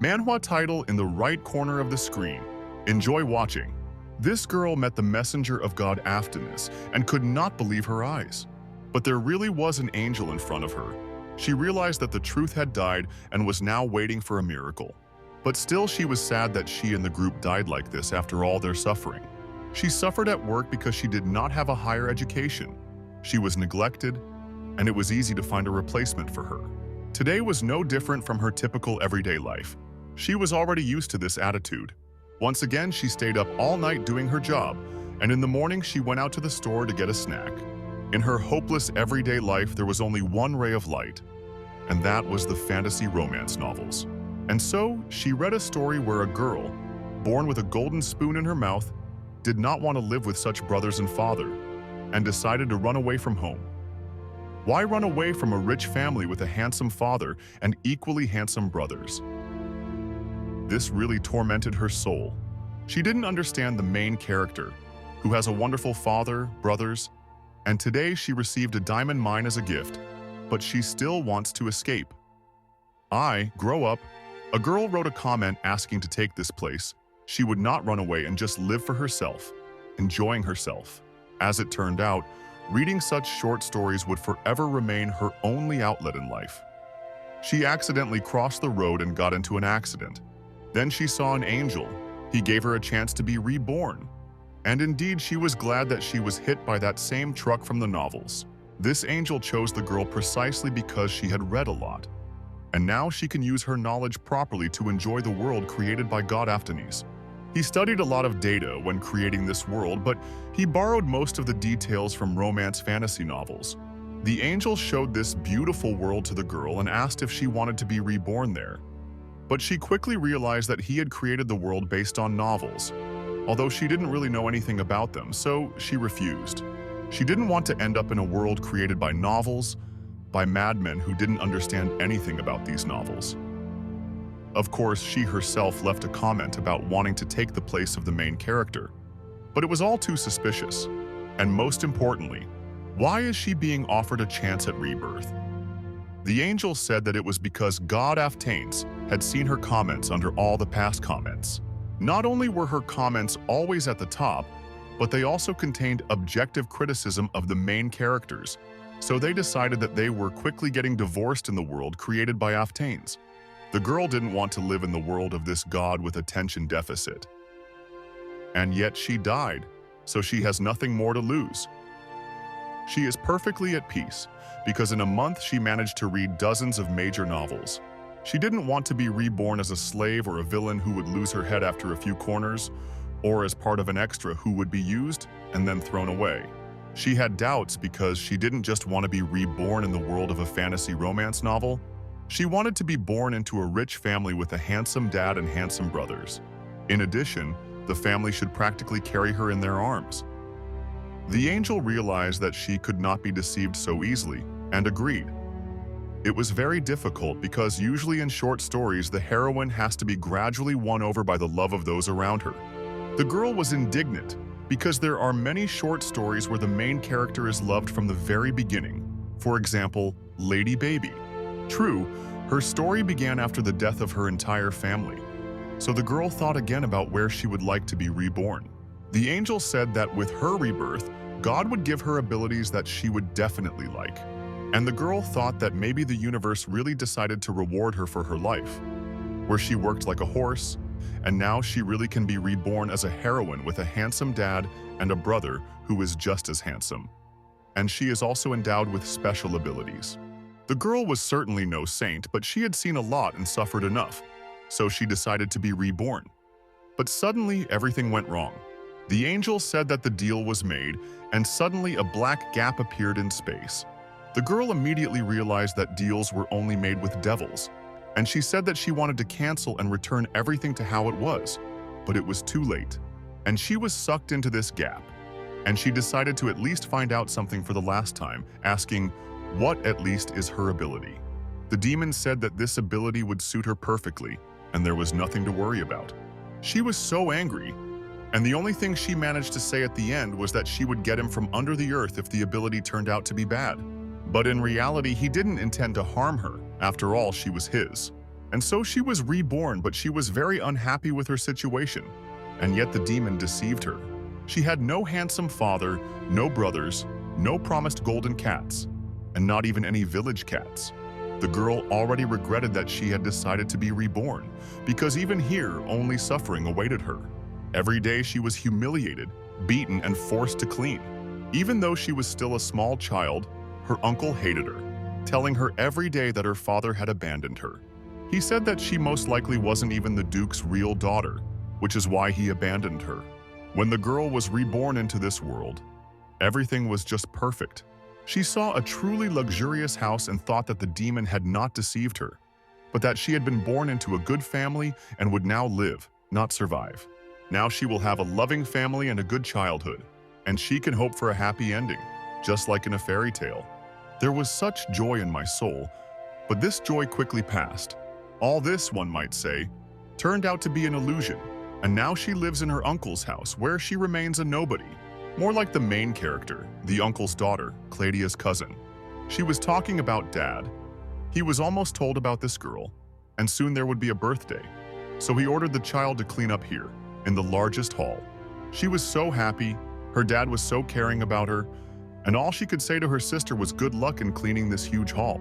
Manhwa title in the right corner of the screen. Enjoy watching. This girl met the messenger of God Afternoon and could not believe her eyes. But there really was an angel in front of her. She realized that the truth had died and was now waiting for a miracle. But still she was sad that she and the group died like this after all their suffering. She suffered at work because she did not have a higher education. She was neglected, and it was easy to find a replacement for her. Today was no different from her typical everyday life. She was already used to this attitude. Once again, she stayed up all night doing her job, and in the morning she went out to the store to get a snack. In her hopeless everyday life, there was only one ray of light, and that was the fantasy romance novels. And so, she read a story where a girl, born with a golden spoon in her mouth, did not want to live with such brothers and father, and decided to run away from home. Why run away from a rich family with a handsome father and equally handsome brothers? This really tormented her soul. She didn't understand the main character, who has a wonderful father, brothers, and today she received a diamond mine as a gift, but she still wants to escape. Grow up. A girl wrote a comment asking to take this place. She would not run away and just live for herself, enjoying herself. As it turned out, reading such short stories would forever remain her only outlet in life. She accidentally crossed the road and got into an accident. Then she saw an angel. He gave her a chance to be reborn. And indeed, she was glad that she was hit by that same truck from the novels. This angel chose the girl precisely because she had read a lot. And now she can use her knowledge properly to enjoy the world created by God Afternoon. He studied a lot of data when creating this world, but he borrowed most of the details from romance fantasy novels. The angel showed this beautiful world to the girl and asked if she wanted to be reborn there. But she quickly realized that he had created the world based on novels, although she didn't really know anything about them, so she refused. She didn't want to end up in a world created by novels, by madmen who didn't understand anything about these novels. Of course, she herself left a comment about wanting to take the place of the main character. But it was all too suspicious. And most importantly, why is she being offered a chance at rebirth? The angel said that it was because God Afternoon had seen her comments under all the past comments. Not only were her comments always at the top, but they also contained objective criticism of the main characters, so they decided that they were quickly getting divorced in the world created by Afternoon. The girl didn't want to live in the world of this god with attention deficit. And yet she died, so she has nothing more to lose. She is perfectly at peace, because in a month she managed to read dozens of major novels. She didn't want to be reborn as a slave or a villain who would lose her head after a few corners, or as part of an extra who would be used and then thrown away. She had doubts because she didn't just want to be reborn in the world of a fantasy romance novel. She wanted to be born into a rich family with a handsome dad and handsome brothers. In addition, the family should practically carry her in their arms. The angel realized that she could not be deceived so easily and agreed. It was very difficult because usually in short stories, the heroine has to be gradually won over by the love of those around her. The girl was indignant because there are many short stories where the main character is loved from the very beginning. For example, Lady Baby. True, her story began after the death of her entire family, so the girl thought again about where she would like to be reborn. The angel said that with her rebirth, God would give her abilities that she would definitely like, and the girl thought that maybe the universe really decided to reward her for her life, where she worked like a horse, and now she really can be reborn as a heroine with a handsome dad and a brother who is just as handsome. And she is also endowed with special abilities. The girl was certainly no saint, but she had seen a lot and suffered enough, so she decided to be reborn. But suddenly, everything went wrong. The angel said that the deal was made, and suddenly a black gap appeared in space. The girl immediately realized that deals were only made with devils, and she said that she wanted to cancel and return everything to how it was, but it was too late, and she was sucked into this gap. And she decided to at least find out something for the last time, asking, what at least is her ability? The demon said that this ability would suit her perfectly, and there was nothing to worry about. She was so angry, and the only thing she managed to say at the end was that she would get him from under the earth if the ability turned out to be bad. But in reality, he didn't intend to harm her. After all, she was his. And so she was reborn, but she was very unhappy with her situation. And yet the demon deceived her. She had no handsome father, no brothers, no promised golden cats, and not even any village cats. The girl already regretted that she had decided to be reborn, because even here, only suffering awaited her. Every day she was humiliated, beaten, and forced to clean. Even though she was still a small child, her uncle hated her, telling her every day that her father had abandoned her. He said that she most likely wasn't even the Duke's real daughter, which is why he abandoned her. When the girl was reborn into this world, everything was just perfect. She saw a truly luxurious house and thought that the demon had not deceived her, but that she had been born into a good family and would now live, not survive. Now she will have a loving family and a good childhood, and she can hope for a happy ending, just like in a fairy tale. There was such joy in my soul, but this joy quickly passed. All this, one might say, turned out to be an illusion, and now she lives in her uncle's house, where she remains a nobody, more like the main character, the uncle's daughter, Claudia's cousin. She was talking about Dad. He was almost told about this girl, and soon there would be a birthday, so he ordered the child to clean up here, in the largest hall. She was so happy, her dad was so caring about her, and all she could say to her sister was good luck in cleaning this huge hall.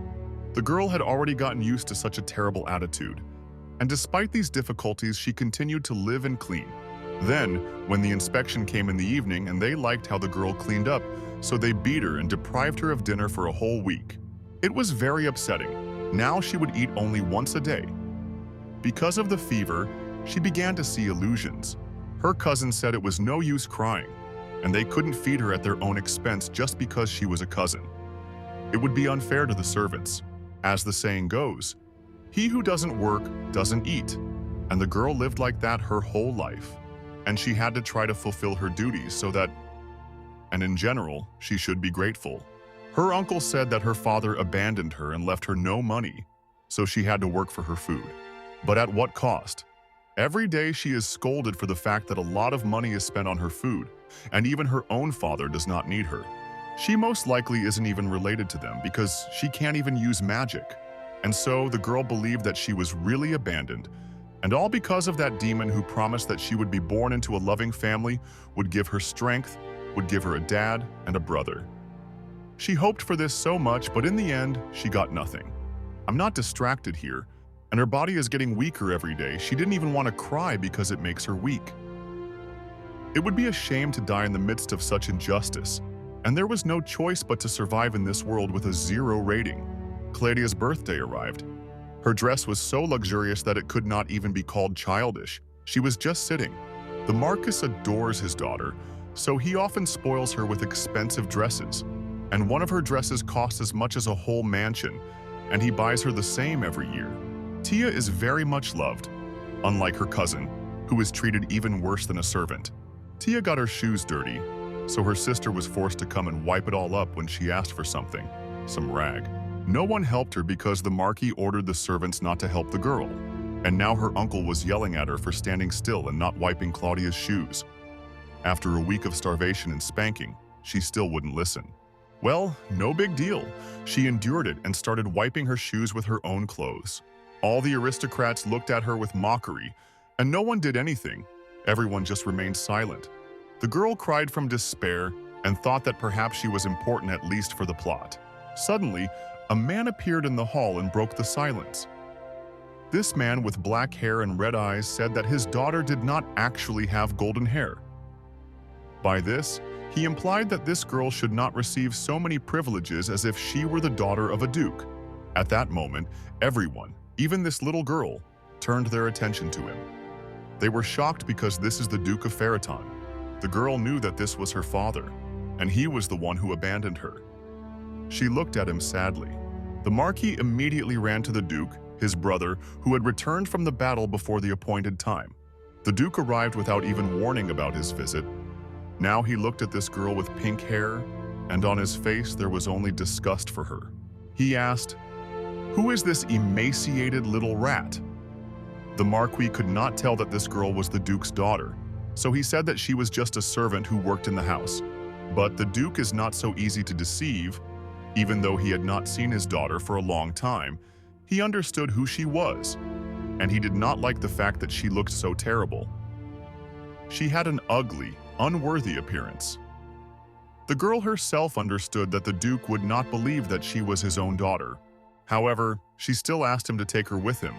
The girl had already gotten used to such a terrible attitude, and despite these difficulties, she continued to live and clean. Then, when the inspection came in the evening and they liked how the girl cleaned up, so they beat her and deprived her of dinner for a whole week. It was very upsetting. Now she would eat only once a day. Because of the fever, she began to see illusions. Her cousin said it was no use crying, and they couldn't feed her at their own expense just because she was a cousin. It would be unfair to the servants. As the saying goes, he who doesn't work doesn't eat. And the girl lived like that her whole life. And she had to try to fulfill her duties so that, and in general, she should be grateful. Her uncle said that her father abandoned her and left her no money, so she had to work for her food. But at what cost? Every day she is scolded for the fact that a lot of money is spent on her food, and even her own father does not need her. She most likely isn't even related to them because she can't even use magic. And so the girl believed that she was really abandoned, and all because of that demon who promised that she would be born into a loving family, would give her strength, would give her a dad and a brother. She hoped for this so much, but in the end, she got nothing. I'm not distracted here, and her body is getting weaker every day. She didn't even want to cry because it makes her weak. It would be a shame to die in the midst of such injustice, and there was no choice but to survive in this world with a 0 rating. Claudia's birthday arrived. Her dress was so luxurious that it could not even be called childish. She was just sitting. The Marcus adores his daughter, so he often spoils her with expensive dresses. And one of her dresses costs as much as a whole mansion, and he buys her the same every year. Tia is very much loved, unlike her cousin, who is treated even worse than a servant. Tia got her shoes dirty, so her sister was forced to come and wipe it all up when she asked for something, some rag. No one helped her because the Marquis ordered the servants not to help the girl, and now her uncle was yelling at her for standing still and not wiping Claudia's shoes. After a week of starvation and spanking, she still wouldn't listen. Well, no big deal. She endured it and started wiping her shoes with her own clothes. All the aristocrats looked at her with mockery, and no one did anything. Everyone just remained silent. The girl cried from despair and thought that perhaps she was important at least for the plot. Suddenly, a man appeared in the hall and broke the silence. This man with black hair and red eyes said that his daughter did not actually have golden hair. By this, he implied that this girl should not receive so many privileges as if she were the daughter of a duke. At that moment, everyone, even this little girl, turned their attention to him. They were shocked because this is the Duke of Feraton. The girl knew that this was her father, and he was the one who abandoned her. She looked at him sadly. The Marquis immediately ran to the Duke, his brother, who had returned from the battle before the appointed time. The Duke arrived without even warning about his visit. Now he looked at this girl with pink hair, and on his face there was only disgust for her. He asked, "Who is this emaciated little rat?" The Marquis could not tell that this girl was the Duke's daughter, so he said that she was just a servant who worked in the house. But the Duke is not so easy to deceive. Even though he had not seen his daughter for a long time, He understood who she was, and he did not like the fact that she looked so terrible. She had an ugly, unworthy appearance. The girl herself understood that the Duke would not believe that she was his own daughter. However, she still asked him to take her with him.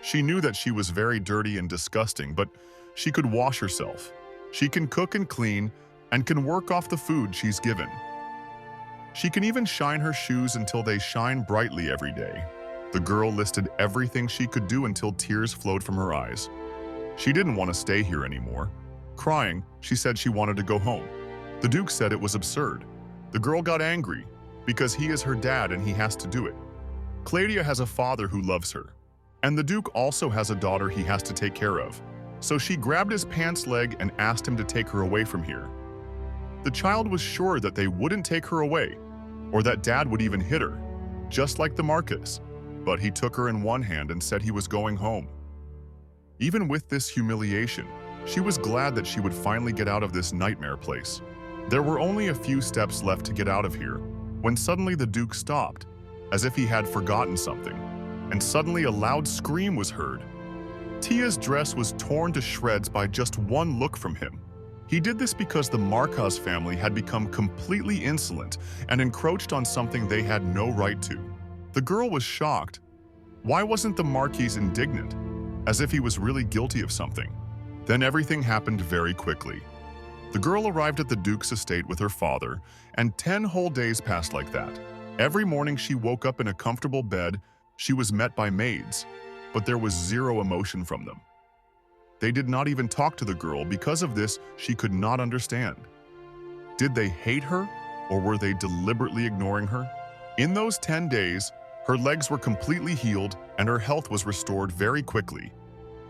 She knew that she was very dirty and disgusting, but she could wash herself. She can cook and clean, and can work off the food she's given. She can even shine her shoes until they shine brightly every day. The girl listed everything she could do until tears flowed from her eyes. She didn't want to stay here anymore. Crying, she said she wanted to go home. The Duke said it was absurd. The girl got angry because he is her dad and he has to do it. Claudia has a father who loves her, and the Duke also has a daughter he has to take care of. So she grabbed his pants leg and asked him to take her away from here. The child was sure that they wouldn't take her away, or that dad would even hit her, just like the Marcus. But he took her in one hand and said he was going home. Even with this humiliation, she was glad that she would finally get out of this nightmare place. There were only a few steps left to get out of here, when suddenly the Duke stopped, as if he had forgotten something, and suddenly a loud scream was heard. Tia's dress was torn to shreds by just one look from him. He did this because the Marcos family had become completely insolent and encroached on something they had no right to. The girl was shocked. Why wasn't the Marquis indignant, as if he was really guilty of something? Then everything happened very quickly. The girl arrived at the Duke's estate with her father, and 10 whole days passed like that. Every morning she woke up in a comfortable bed. She was met by maids, but there was zero emotion from them. They did not even talk to the girl. Because of this, she could not understand. Did they hate her, or were they deliberately ignoring her? In those 10 days, her legs were completely healed and her health was restored very quickly.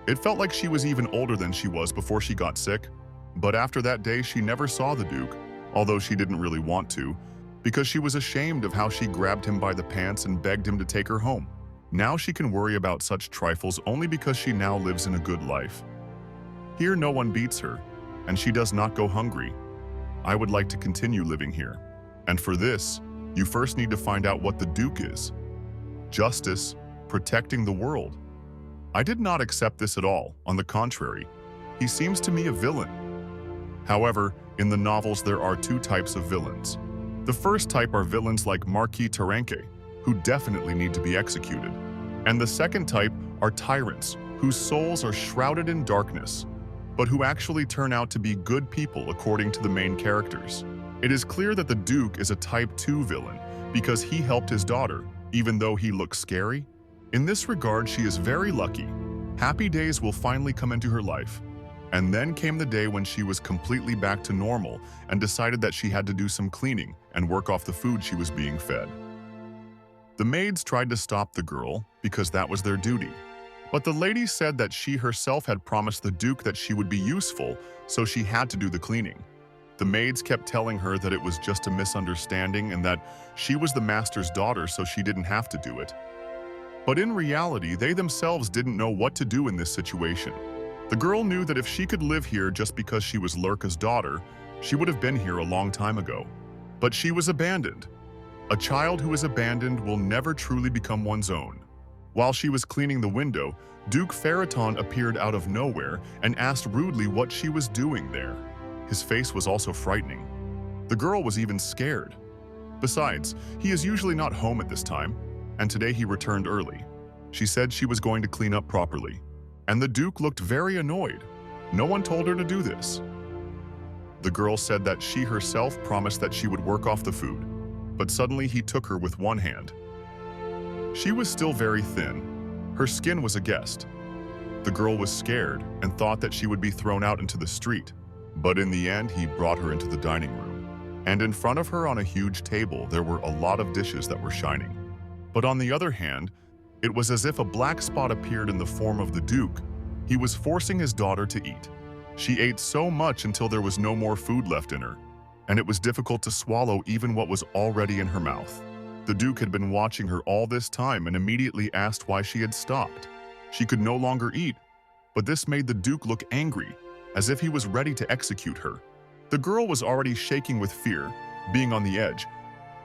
It felt like she was even older than she was before she got sick. But after that day, she never saw the Duke, although she didn't really want to, because she was ashamed of how she grabbed him by the pants and begged him to take her home. Now she can worry about such trifles only because she now lives in a good life. Here no one beats her, and she does not go hungry. I would like to continue living here. And for this, you first need to find out what the Duke is. Justice, protecting the world. I did not accept this at all. On the contrary, he seems to me a villain. However, in the novels there are 2 types of villains. The first type are villains like Marquis Tyrant, who definitely need to be executed. And the second type are tyrants, whose souls are shrouded in darkness, but who actually turn out to be good people according to the main characters. It is clear that the Duke is a type 2 villain because he helped his daughter, even though he looks scary. In this regard, she is very lucky. Happy days will finally come into her life. And then came the day when she was completely back to normal and decided that she had to do some cleaning and work off the food she was being fed. The maids tried to stop the girl because that was their duty. But the lady said that she herself had promised the Duke that she would be useful, so she had to do the cleaning. The maids kept telling her that it was just a misunderstanding and that she was the master's daughter, so she didn't have to do it. But in reality, they themselves didn't know what to do in this situation. The girl knew that if she could live here just because she was Lurka's daughter, she would have been here a long time ago. But she was abandoned. A child who is abandoned will never truly become one's own. While she was cleaning the window, Duke Ferriton appeared out of nowhere and asked rudely what she was doing there. His face was also frightening. The girl was even scared. Besides, he is usually not home at this time, and today he returned early. She said she was going to clean up properly, and the Duke looked very annoyed. No one told her to do this. The girl said that she herself promised that she would work off the food, but suddenly he took her with one hand. She was still very thin. Her skin was a guest. The girl was scared and thought that she would be thrown out into the street, but in the end he brought her into the dining room. And in front of her on a huge table there were a lot of dishes that were shining. But on the other hand, it was as if a black spot appeared in the form of the Duke. He was forcing his daughter to eat. She ate so much until there was no more food left in her, and it was difficult to swallow even what was already in her mouth. The Duke had been watching her all this time and immediately asked why she had stopped. She could no longer eat, but this made the Duke look angry, as if he was ready to execute her. The girl was already shaking with fear, being on the edge,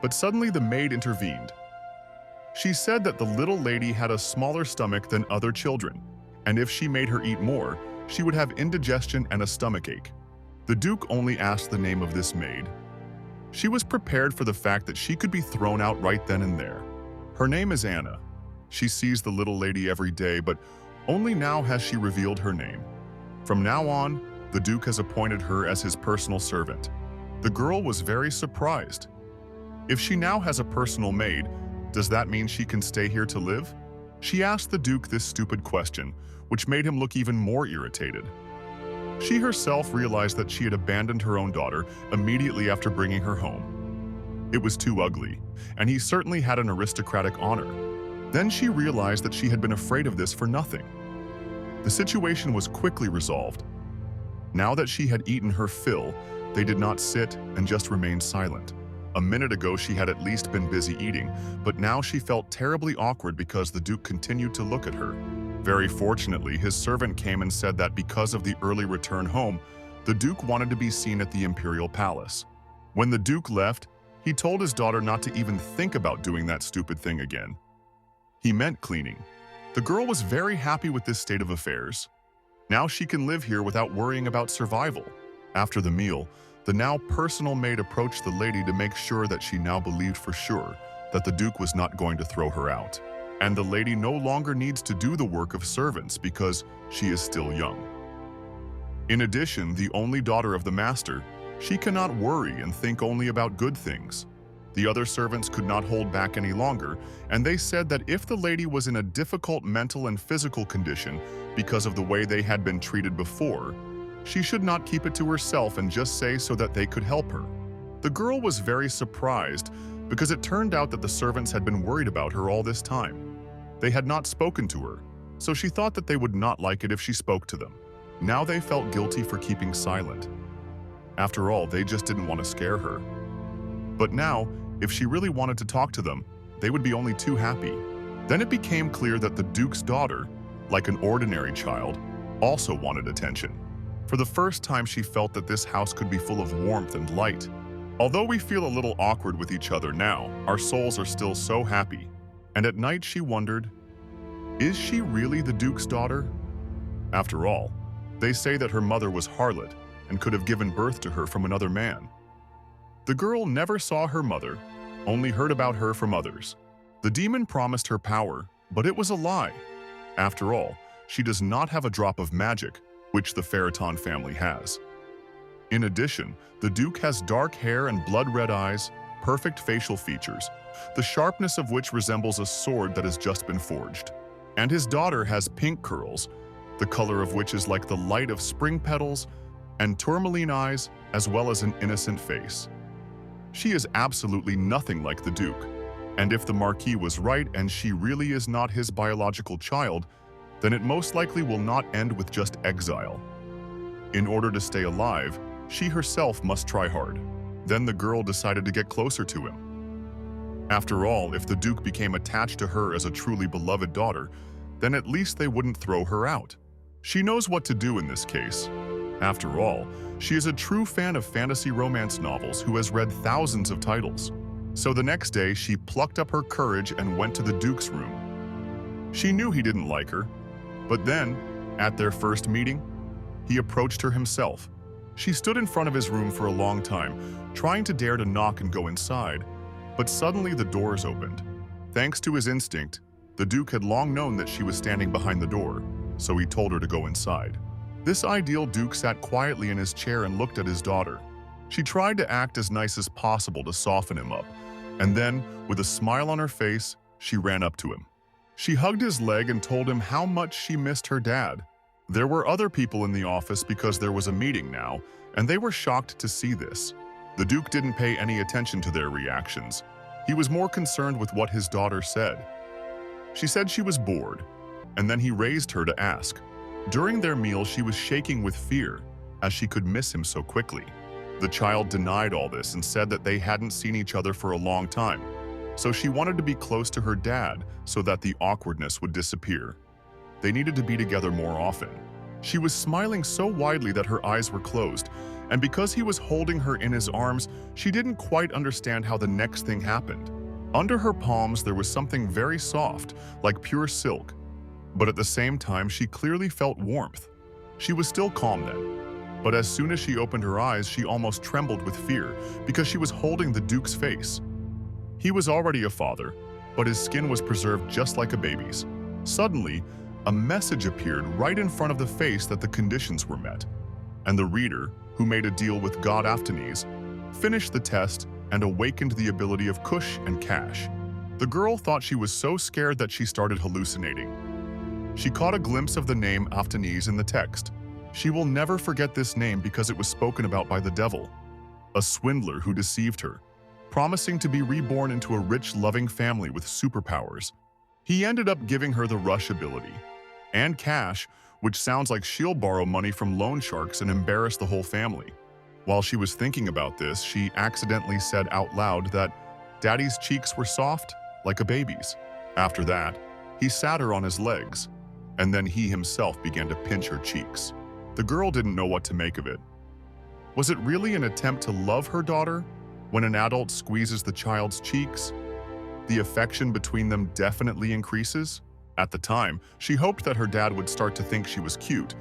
but suddenly the maid intervened. She said that the little lady had a smaller stomach than other children, and if she made her eat more, she would have indigestion and a stomachache. The Duke only asked the name of this maid. She was prepared for the fact that she could be thrown out right then and there. Her name is Anna. She sees the little lady every day, but only now has she revealed her name. From now on, the Duke has appointed her as his personal servant. The girl was very surprised. If she now has a personal maid, does that mean she can stay here to live? She asked the Duke this stupid question, which made him look even more irritated. She herself realized that she had abandoned her own daughter immediately after bringing her home. It was too ugly, and he certainly had an aristocratic honor. Then she realized that she had been afraid of this for nothing. The situation was quickly resolved. Now that she had eaten her fill, they did not sit and just remained silent. A minute ago she had at least been busy eating, but now she felt terribly awkward because the Duke continued to look at her. Very fortunately, his servant came and said that because of the early return home, the Duke wanted to be seen at the Imperial Palace. When the Duke left, he told his daughter not to even think about doing that stupid thing again. He meant cleaning. The girl was very happy with this state of affairs. Now she can live here without worrying about survival. After the meal, the now personal maid approached the lady to make sure that she now believed for sure that the Duke was not going to throw her out. And the lady no longer needs to do the work of servants because she is still young. In addition, the only daughter of the master, she cannot worry and think only about good things. The other servants could not hold back any longer, and they said that if the lady was in a difficult mental and physical condition because of the way they had been treated before, she should not keep it to herself and just say so that they could help her. The girl was very surprised because it turned out that the servants had been worried about her all this time. They had not spoken to her, so she thought that they would not like it if she spoke to them. Now they felt guilty for keeping silent. After all, they just didn't want to scare her. But now, if she really wanted to talk to them, they would be only too happy. Then it became clear that the Duke's daughter, like an ordinary child, also wanted attention. For the first time, she felt that this house could be full of warmth and light. Although we feel a little awkward with each other now, our souls are still so happy. And at night she wondered, is she really the Duke's daughter? After all, they say that her mother was harlot and could have given birth to her from another man. The girl never saw her mother, only heard about her from others. The demon promised her power, but it was a lie. After all, she does not have a drop of magic, which the Ferriton family has. In addition, the Duke has dark hair and blood-red eyes, perfect facial features, the sharpness of which resembles a sword that has just been forged. And his daughter has pink curls, the color of which is like the light of spring petals, and tourmaline eyes, as well as an innocent face. She is absolutely nothing like the Duke, and if the Marquis was right and she really is not his biological child, then it most likely will not end with just exile. In order to stay alive, she herself must try hard. Then the girl decided to get closer to him. After all, if the Duke became attached to her as a truly beloved daughter, then at least they wouldn't throw her out. She knows what to do in this case. After all, she is a true fan of fantasy romance novels who has read thousands of titles. So the next day, she plucked up her courage and went to the Duke's room. She knew he didn't like her, but then, at their first meeting, he approached her himself. She stood in front of his room for a long time, trying to dare to knock and go inside, but suddenly the doors opened. Thanks to his instinct, the Duke had long known that she was standing behind the door, so he told her to go inside. This ideal Duke sat quietly in his chair and looked at his daughter. She tried to act as nice as possible to soften him up, and then, with a smile on her face, she ran up to him. She hugged his leg and told him how much she missed her dad. There were other people in the office because there was a meeting now, and they were shocked to see this. The Duke didn't pay any attention to their reactions. He was more concerned with what his daughter said. She said she was bored, and then he raised her to ask. During their meal, she was shaking with fear, as she could miss him so quickly. The child denied all this and said that they hadn't seen each other for a long time, so she wanted to be close to her dad so that the awkwardness would disappear. They needed to be together more often. She was smiling so widely that her eyes were closed, and because he was holding her in his arms, she didn't quite understand how the next thing happened. Under her palms there was something very soft, like pure silk, but at the same time she clearly felt warmth. She was still calm then, but as soon as she opened her eyes she almost trembled with fear because she was holding the Duke's face. He was already a father, but his skin was preserved just like a baby's. Suddenly, a message appeared right in front of the face that the conditions were met, and the reader, who made a deal with God Aftanes, finished the test and awakened the ability of Kush and Cash. The girl thought she was so scared that she started hallucinating. She caught a glimpse of the name Aftanes in the text. She will never forget this name because it was spoken about by the devil, a swindler who deceived her, promising to be reborn into a rich, loving family with superpowers. He ended up giving her the rush ability and Cash, which sounds like she'll borrow money from loan sharks and embarrass the whole family. While she was thinking about this, she accidentally said out loud that Daddy's cheeks were soft, like a baby's. After that, he sat her on his legs, and then he himself began to pinch her cheeks. The girl didn't know what to make of it. Was it really an attempt to love her daughter when an adult squeezes the child's cheeks? The affection between them definitely increases. At the time, she hoped that her dad would start to think she was cute,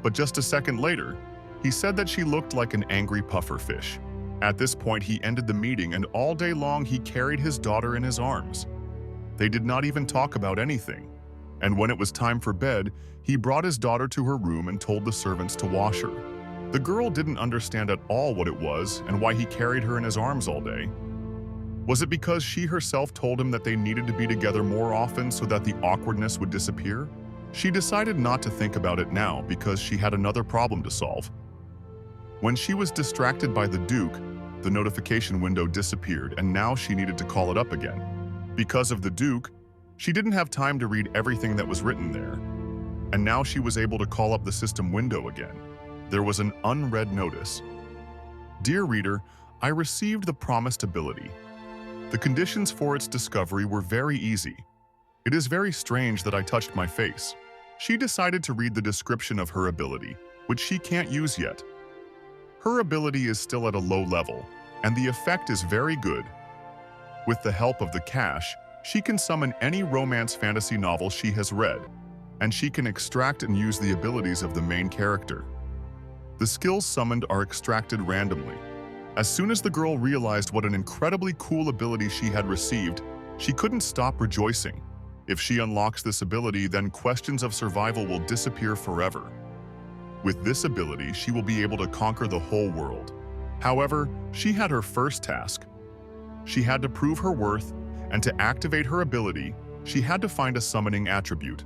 but just a second later, he said that she looked like an angry puffer fish. At this point, he ended the meeting and all day long he carried his daughter in his arms. They did not even talk about anything. And when it was time for bed, he brought his daughter to her room and told the servants to wash her. The girl didn't understand at all what it was and why he carried her in his arms all day. Was it because she herself told him that they needed to be together more often so that the awkwardness would disappear? She decided not to think about it now because she had another problem to solve. When she was distracted by the Duke, the notification window disappeared and now she needed to call it up again. Because of the Duke, she didn't have time to read everything that was written there. And now she was able to call up the system window again. There was an unread notice. Dear reader, I received the promised ability. The conditions for its discovery were very easy. It is very strange that I touched my face. She decided to read the description of her ability, which she can't use yet. Her ability is still at a low level, and the effect is very good. With the help of the Cash, she can summon any romance fantasy novel she has read, and she can extract and use the abilities of the main character. The skills summoned are extracted randomly. As soon as the girl realized what an incredibly cool ability she had received, she couldn't stop rejoicing. If she unlocks this ability, then questions of survival will disappear forever. With this ability, she will be able to conquer the whole world. However, she had her first task. She had to prove her worth, and to activate her ability, she had to find a summoning attribute.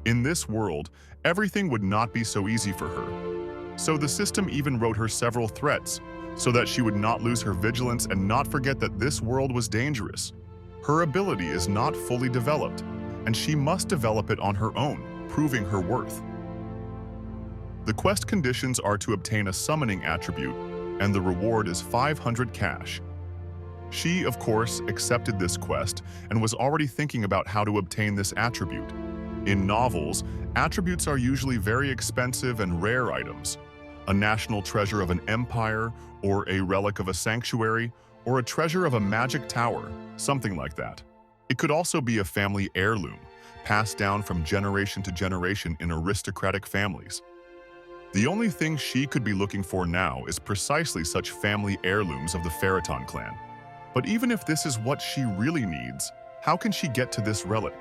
In this world, everything would not be so easy for her. So the system even wrote her several threats, so that she would not lose her vigilance and not forget that this world was dangerous. Her ability is not fully developed, and she must develop it on her own, proving her worth. The quest conditions are to obtain a summoning attribute, and the reward is 500 cash. She, of course, accepted this quest and was already thinking about how to obtain this attribute. In novels, attributes are usually very expensive and rare items. A national treasure of an empire, or a relic of a sanctuary, or a treasure of a magic tower, something like that. It could also be a family heirloom, passed down from generation to generation in aristocratic families. The only thing she could be looking for now is precisely such family heirlooms of the Faraton clan. But even if this is what she really needs, how can she get to this relic?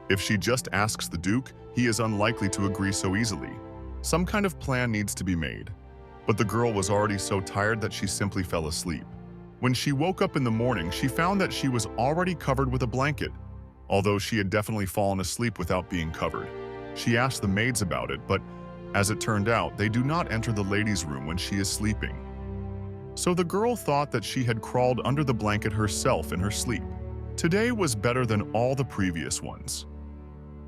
If she just asks the Duke, he is unlikely to agree so easily. Some kind of plan needs to be made. But the girl was already so tired that she simply fell asleep. When she woke up in the morning, she found that she was already covered with a blanket, although she had definitely fallen asleep without being covered. She asked the maids about it, but as it turned out, they do not enter the ladies' room when she is sleeping. So the girl thought that she had crawled under the blanket herself in her sleep. Today was better than all the previous ones.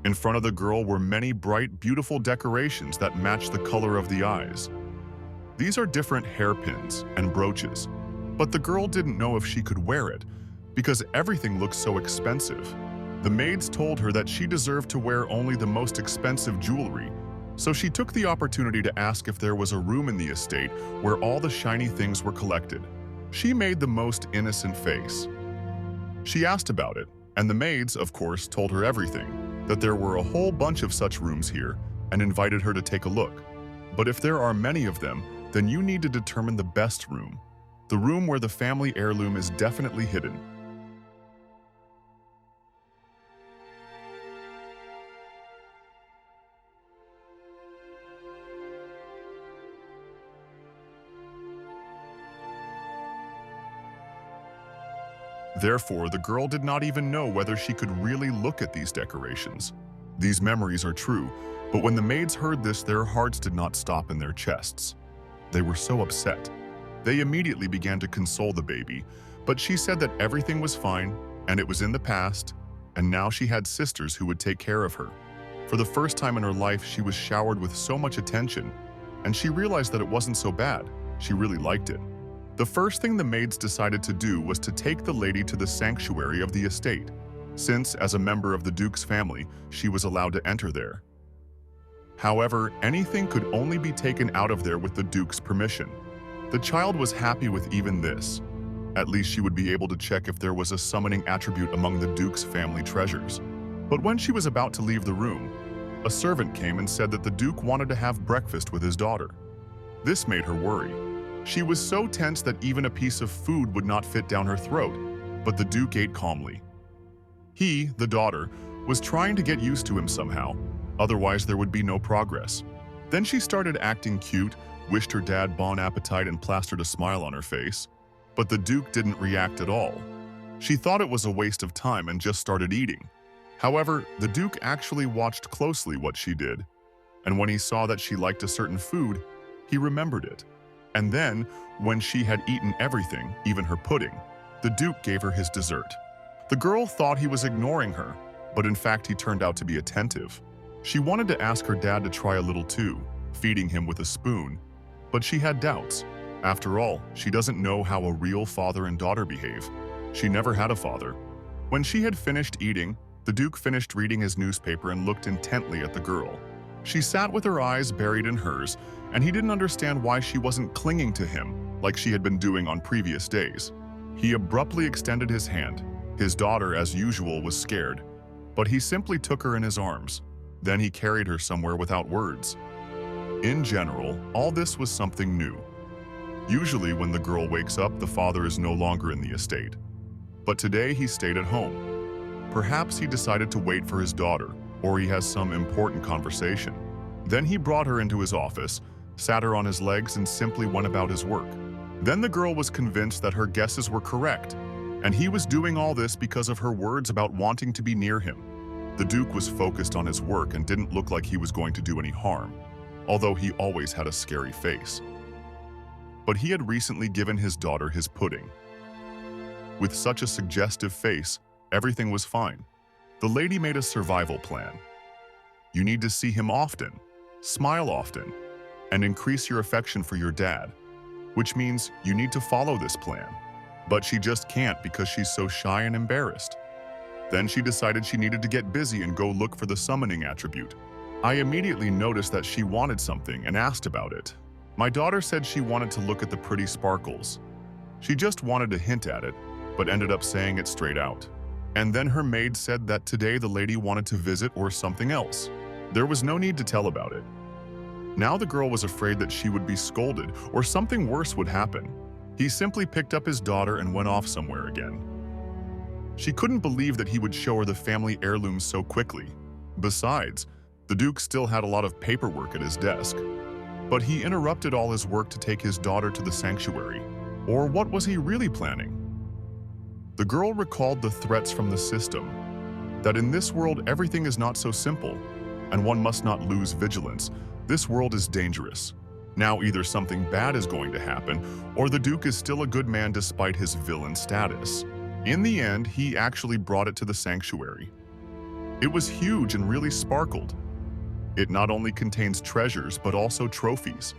In front of the girl were many bright, beautiful decorations that matched the color of the eyes. These are different hairpins and brooches, but the girl didn't know if she could wear it because everything looked so expensive. The maids told her that she deserved to wear only the most expensive jewelry, so she took the opportunity to ask if there was a room in the estate where all the shiny things were collected. She made the most innocent face. She asked about it, and the maids, of course, told her everything, that there were a whole bunch of such rooms here, and invited her to take a look. But if there are many of them, then you need to determine the best room, the room where the family heirloom is definitely hidden. Therefore, the girl did not even know whether she could really look at these decorations. These memories are true, but when the maids heard this, their hearts did not stop in their chests. They were so upset. They immediately began to console the baby, but she said that everything was fine, and it was in the past, and now she had sisters who would take care of her. For the first time in her life, she was showered with so much attention, and she realized that it wasn't so bad. She really liked it. The first thing the maids decided to do was to take the lady to the sanctuary of the estate, since, as a member of the Duke's family, she was allowed to enter there. However, anything could only be taken out of there with the Duke's permission. The child was happy with even this. At least she would be able to check if there was a summoning attribute among the Duke's family treasures. But when she was about to leave the room, a servant came and said that the Duke wanted to have breakfast with his daughter. This made her worry. She was so tense that even a piece of food would not fit down her throat, but the Duke ate calmly. He, the daughter, was trying to get used to him somehow, otherwise there would be no progress. Then she started acting cute, wished her dad bon appetit and plastered a smile on her face, but the Duke didn't react at all. She thought it was a waste of time and just started eating. However, the Duke actually watched closely what she did, and when he saw that she liked a certain food, he remembered it. And then, when she had eaten everything, even her pudding, the Duke gave her his dessert. The girl thought he was ignoring her, but in fact he turned out to be attentive. She wanted to ask her dad to try a little too, feeding him with a spoon, but she had doubts. After all, she doesn't know how a real father and daughter behave. She never had a father. When she had finished eating, the Duke finished reading his newspaper and looked intently at the girl. She sat with her eyes buried in hers, and he didn't understand why she wasn't clinging to him like she had been doing on previous days. He abruptly extended his hand. His daughter, as usual, was scared, but he simply took her in his arms. Then he carried her somewhere without words. In general, all this was something new. Usually when the girl wakes up, the father is no longer in the estate. But today he stayed at home. Perhaps he decided to wait for his daughter, or he has some important conversation. Then he brought her into his office, sat her on his legs, and simply went about his work. Then the girl was convinced that her guesses were correct, and he was doing all this because of her words about wanting to be near him. The Duke was focused on his work and didn't look like he was going to do any harm, although he always had a scary face. But he had recently given his daughter his pudding. With such a suggestive face, everything was fine. The lady made a survival plan. You need to see him often, smile often, and increase your affection for your dad, which means you need to follow this plan. But she just can't because she's so shy and embarrassed. Then she decided she needed to get busy and go look for the summoning attribute. I immediately noticed that she wanted something and asked about it. My daughter said she wanted to look at the pretty sparkles. She just wanted to hint at it, but ended up saying it straight out. And then her maid said that today the lady wanted to visit or something else. There was no need to tell about it. Now the girl was afraid that she would be scolded or something worse would happen. He simply picked up his daughter and went off somewhere again. She couldn't believe that he would show her the family heirlooms so quickly. Besides, the Duke still had a lot of paperwork at his desk. But he interrupted all his work to take his daughter to the sanctuary. Or what was he really planning? The girl recalled the threats from the system, that in this world everything is not so simple, and one must not lose vigilance. This world is dangerous. Now either something bad is going to happen, or the Duke is still a good man despite his villain status. In the end, he actually brought it to the sanctuary. It was huge and really sparkled. It not only contains treasures, but also trophies.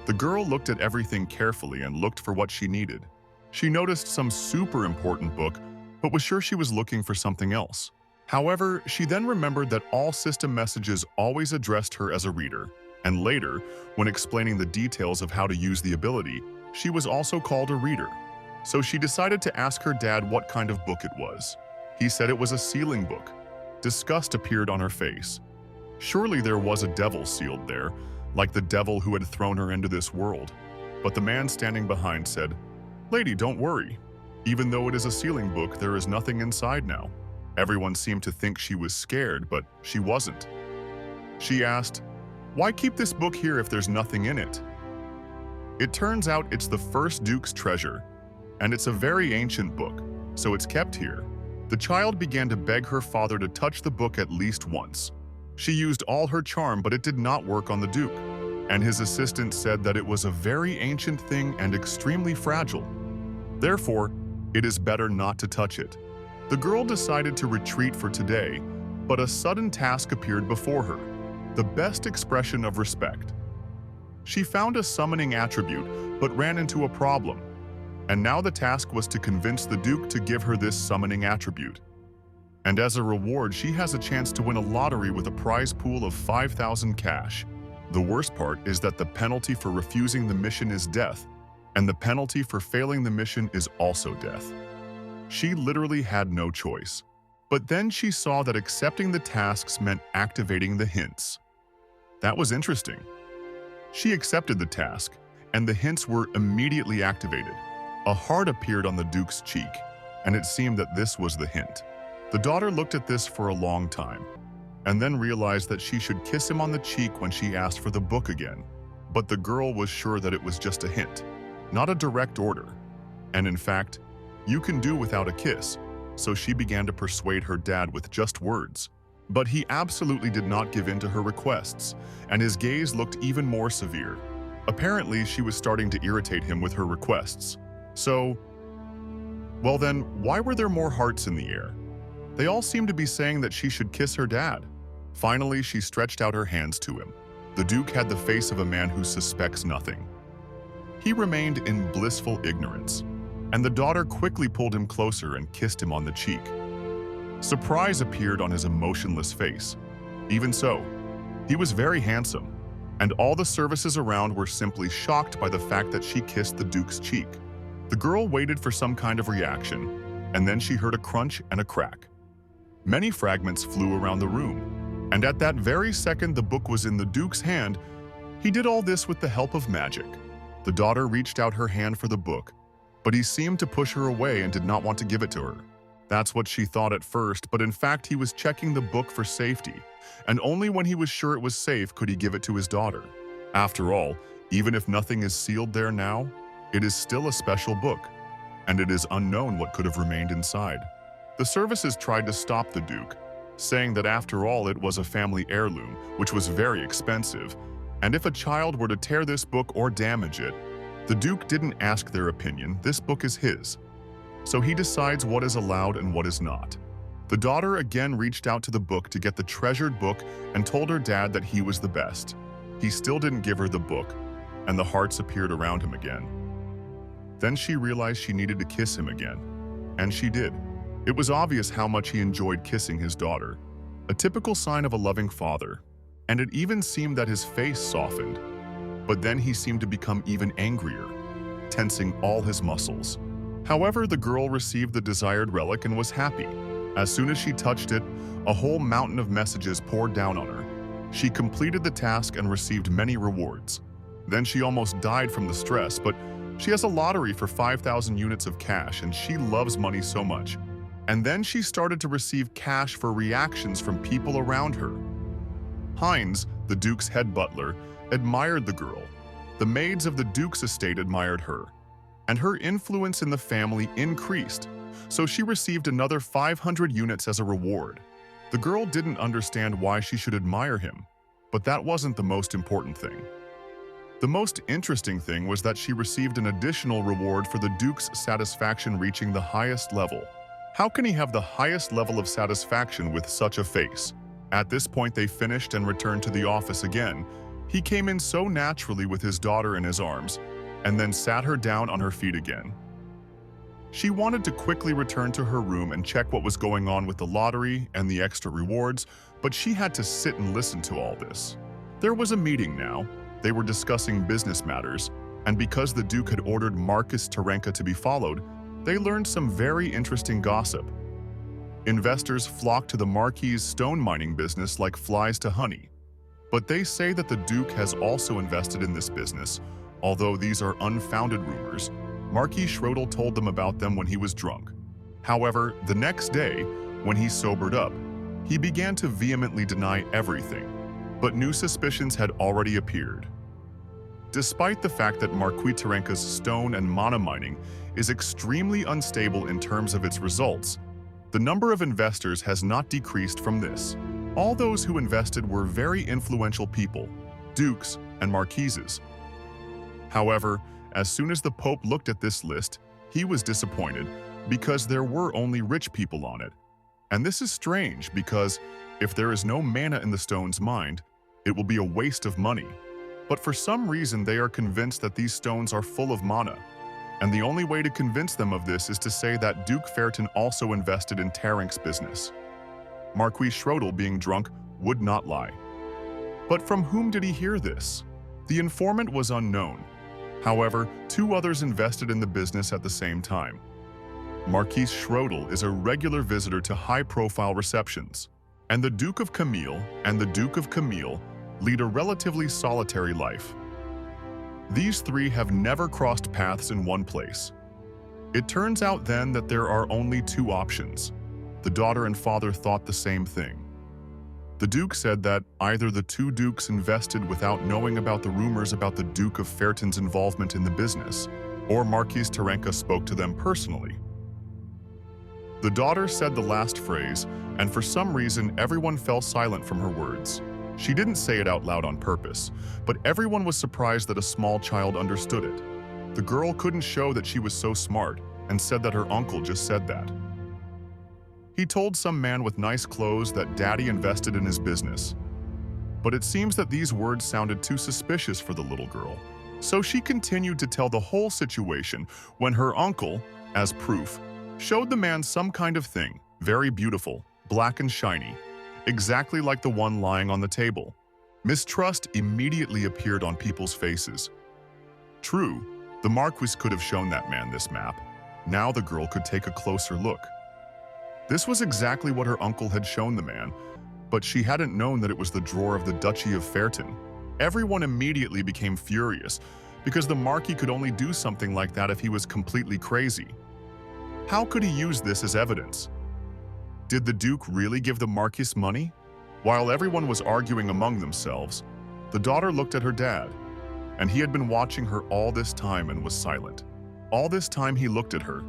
The girl looked at everything carefully and looked for what she needed. She noticed some super important book, but was sure she was looking for something else. However, she then remembered that all system messages always addressed her as a reader, and later, when explaining the details of how to use the ability, she was also called a reader. So she decided to ask her dad what kind of book it was. He said it was a sealing book. Disgust appeared on her face. Surely there was a devil sealed there, like the devil who had thrown her into this world. But the man standing behind said, "Lady, don't worry. Even though it is a sealing book, there is nothing inside now." Everyone seemed to think she was scared, but she wasn't. She asked, "Why keep this book here if there's nothing in it?" It turns out it's the first Duke's treasure, and it's a very ancient book, so it's kept here. The child began to beg her father to touch the book at least once. She used all her charm, but it did not work on the Duke, and his assistant said that it was a very ancient thing and extremely fragile. Therefore, it is better not to touch it. The girl decided to retreat for today, but a sudden task appeared before her, the best expression of respect. She found a summoning attribute, but ran into a problem, and now the task was to convince the Duke to give her this summoning attribute. And as a reward, she has a chance to win a lottery with a prize pool of 5,000 cash. The worst part is that the penalty for refusing the mission is death, and the penalty for failing the mission is also death. She literally had no choice. But then she saw that accepting the tasks meant activating the hints. That was interesting. She accepted the task, and the hints were immediately activated. A heart appeared on the Duke's cheek, and it seemed that this was the hint. The daughter looked at this for a long time, and then realized that she should kiss him on the cheek when she asked for the book again. But the girl was sure that it was just a hint, not a direct order. And in fact, you can do without a kiss, so she began to persuade her dad with just words. But he absolutely did not give in to her requests, and his gaze looked even more severe. Apparently, she was starting to irritate him with her requests. So, well then, why were there more hearts in the air? They all seemed to be saying that she should kiss her dad. Finally, she stretched out her hands to him. The Duke had the face of a man who suspects nothing. He remained in blissful ignorance, and the daughter quickly pulled him closer and kissed him on the cheek. Surprise appeared on his emotionless face. Even so, he was very handsome, and all the services around were simply shocked by the fact that she kissed the Duke's cheek. The girl waited for some kind of reaction, and then she heard a crunch and a crack. Many fragments flew around the room, and at that very second the book was in the Duke's hand. He did all this with the help of magic. The daughter reached out her hand for the book, but he seemed to push her away and did not want to give it to her. That's what she thought at first, but in fact he was checking the book for safety, and only when he was sure it was safe could he give it to his daughter. After all, even if nothing is sealed there now, it is still a special book, and it is unknown what could have remained inside. The services tried to stop the Duke, saying that after all it was a family heirloom, which was very expensive, and if a child were to tear this book or damage it, the Duke didn't ask their opinion. This book is his, so he decides what is allowed and what is not. The daughter again reached out to the book to get the treasured book and told her dad that he was the best. He still didn't give her the book, and the hearts appeared around him again. Then she realized she needed to kiss him again, and she did. It was obvious how much he enjoyed kissing his daughter, a typical sign of a loving father, and it even seemed that his face softened. But then he seemed to become even angrier, tensing all his muscles. However, the girl received the desired relic and was happy. As soon as she touched it, a whole mountain of messages poured down on her. She completed the task and received many rewards. Then she almost died from the stress, but she has a lottery for 5,000 units of cash, and she loves money so much. And then she started to receive cash for reactions from people around her. Heinz, the Duke's head butler, admired the girl. The maids of the Duke's estate admired her, and her influence in the family increased, so she received another 500 units as a reward. The girl didn't understand why she should admire him, but that wasn't the most important thing. The most interesting thing was that she received an additional reward for the Duke's satisfaction reaching the highest level. How can he have the highest level of satisfaction with such a face? At this point, they finished and returned to the office again. He came in so naturally with his daughter in his arms, and then sat her down on her feet again. She wanted to quickly return to her room and check what was going on with the lottery and the extra rewards, but she had to sit and listen to all this. There was a meeting now. They were discussing business matters, and because the Duke had ordered Marcus Tyrant to be followed, they learned some very interesting gossip. Investors flock to the Marquis's stone mining business like flies to honey. But they say that the Duke has also invested in this business. Although these are unfounded rumors, Marquis Schrodel told them about them when he was drunk. However, the next day, when he sobered up, he began to vehemently deny everything. But new suspicions had already appeared. Despite the fact that Marquis Tyrant's stone and mana mining is extremely unstable in terms of its results, the number of investors has not decreased from this. All those who invested were very influential people, dukes and marquises. However, as soon as the Pope looked at this list, he was disappointed because there were only rich people on it. And this is strange because if there is no mana in the stones mined, it will be a waste of money. But for some reason they are convinced that these stones are full of mana. And the only way to convince them of this is to say that Duke Ferton also invested in Tyrant's business. Marquis Schrodel, being drunk, would not lie. But from whom did he hear this? The informant was unknown. However, two others invested in the business at the same time. Marquis Schrodel is a regular visitor to high-profile receptions, and the Duke of Camille and the Duke of Camille lead a relatively solitary life. These three have never crossed paths in one place. It turns out then that there are only two options. The daughter and father thought the same thing. The Duke said that either the two dukes invested without knowing about the rumors about the Duke of Ferton's involvement in the business, or Marquis Tyrant spoke to them personally. The daughter said the last phrase, and for some reason everyone fell silent from her words. She didn't say it out loud on purpose, but everyone was surprised that a small child understood it. The girl couldn't show that she was so smart and said that her uncle just said that. He told some man with nice clothes that daddy invested in his business. But it seems that these words sounded too suspicious for the little girl. So she continued to tell the whole situation when her uncle, as proof, showed the man some kind of thing, very beautiful, black and shiny, exactly like the one lying on the table. Mistrust immediately appeared on people's faces. True, the Marquis could have shown that man this map. Now the girl could take a closer look. This was exactly what her uncle had shown the man, but she hadn't known that it was the drawer of the Duchy of Ferton. Everyone immediately became furious because the Marquis could only do something like that if he was completely crazy. How could he use this as evidence? Did the Duke really give the Marquis money? While everyone was arguing among themselves, the daughter looked at her dad, and he had been watching her all this time and was silent. All this time he looked at her,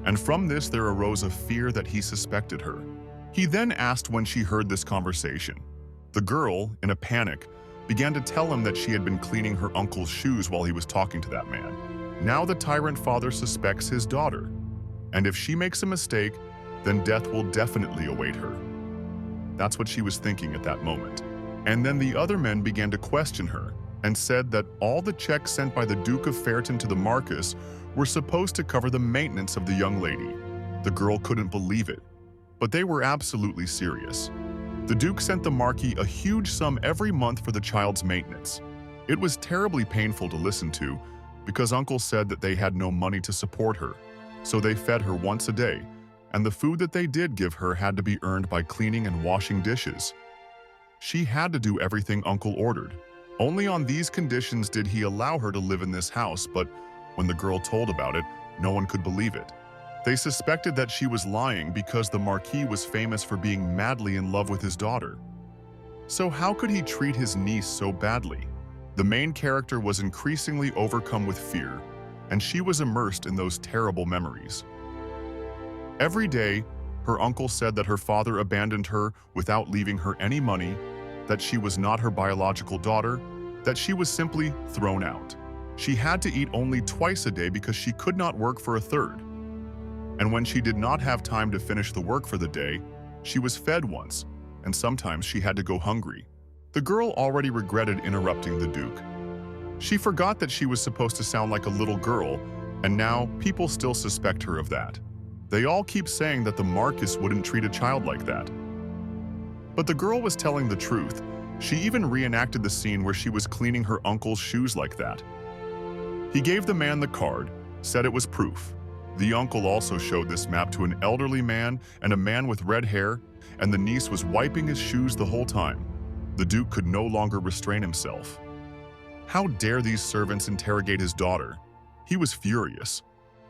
and from this there arose a fear that he suspected her. He then asked when she heard this conversation. The girl, in a panic, began to tell him that she had been cleaning her uncle's shoes while he was talking to that man. Now the tyrant father suspects his daughter, and if she makes a mistake, then death will definitely await her. That's what she was thinking at that moment. And then the other men began to question her and said that all the checks sent by the Duke of Ferton to the Marquis were supposed to cover the maintenance of the young lady. The girl couldn't believe it, but they were absolutely serious. The Duke sent the Marquis a huge sum every month for the child's maintenance. It was terribly painful to listen to because Uncle said that they had no money to support her, so they fed her once a day, and the food that they did give her had to be earned by cleaning and washing dishes. She had to do everything Uncle ordered. Only on these conditions did he allow her to live in this house, but when the girl told about it, no one could believe it. They suspected that she was lying because the Marquis was famous for being madly in love with his daughter. So how could he treat his niece so badly? The main character was increasingly overcome with fear, and she was immersed in those terrible memories. Every day, her uncle said that her father abandoned her without leaving her any money, that she was not her biological daughter, that she was simply thrown out. She had to eat only twice a day because she could not work for a third. And when she did not have time to finish the work for the day, she was fed once, and sometimes she had to go hungry. The girl already regretted interrupting the Duke. She forgot that she was supposed to sound like a little girl, and now people still suspect her of that. They all keep saying that the Marquis wouldn't treat a child like that. But the girl was telling the truth. She even reenacted the scene where she was cleaning her uncle's shoes like that. He gave the man the card, said it was proof. The uncle also showed this map to an elderly man and a man with red hair, and the niece was wiping his shoes the whole time. The Duke could no longer restrain himself. How dare these servants interrogate his daughter? He was furious.